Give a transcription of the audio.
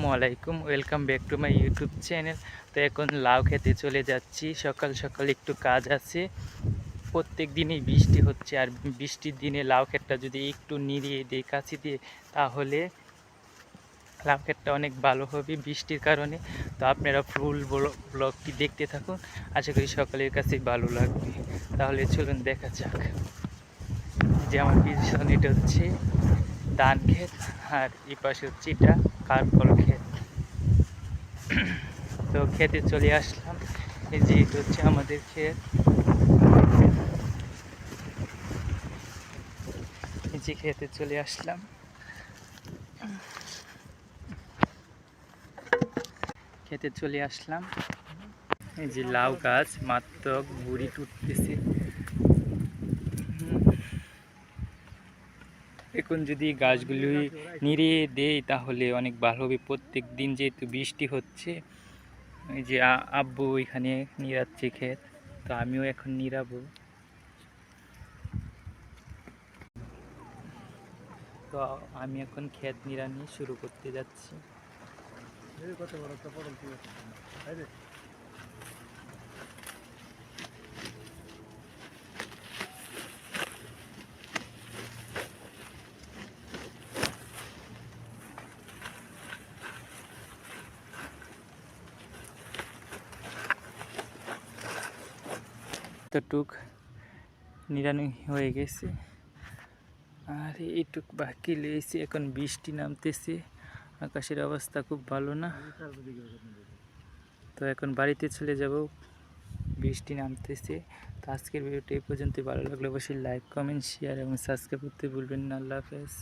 আসসালামু আলাইকুম, welcome back to my YouTube channel. তো এখন লাউ খেতে চলে যাচ্ছি। সকাল সকাল একটু কাজ আছে। প্রত্যেক দিনই বৃষ্টি হচ্ছে, আর বৃষ্টির দিনে লাউ ক্ষেতটা যদি একটু নিড়িয়ে দিই কাছি দিয়ে, তাহলে লাউ ক্ষেতটা অনেক ভালো হবে বৃষ্টির কারণে। তো আপনারা ফুল ব্লগটি দেখতে থাকুন, আশা করি সকলের কাছেই ভালো লাগবে। তাহলে চলুন দেখা যাক। যে আমার পিছনে এটা হচ্ছে ধান ক্ষেত, আর এই পাশে হচ্ছে এটা কারকল ক্ষেত। তো খেতে চলে আসলাম। এই যে এটা হচ্ছে আমাদের ক্ষেত। এই যে খেতে চলে আসলাম। খেতে চলে আসলাম। এই যে লাউ গাছ মাত্র গুড়ি টুটতেছে। এখন যদি গাছগুলি নিড়িয়ে দেই তাহলে অনেক ভালো হবে। প্রত্যেক দিন যেহেতু বৃষ্টি হচ্ছে, এই যে আব্বু এখানে নিড়াচ্ছে ক্ষেত, তো আমিও এখন নিড়াবো। তো আমি এখন ক্ষেত নিড়ানি শুরু করতে যাচ্ছি। এতটুক নিড়ানি হয়ে গেছে, আর এইটুক বাকি লেগেছে। এখন বৃষ্টি নামতেছে, আকাশের অবস্থা খুব ভালো না। তো এখন বাড়িতে চলে যাব, বৃষ্টি নামতেছে। তো আজকের ভিডিওটা এই পর্যন্ত। ভালো লাগলে অবশ্যই লাইক, কমেন্ট, শেয়ার এবং সাবস্ক্রাইব করতে ভুলবেন না। আল্লাহ হাফেজ।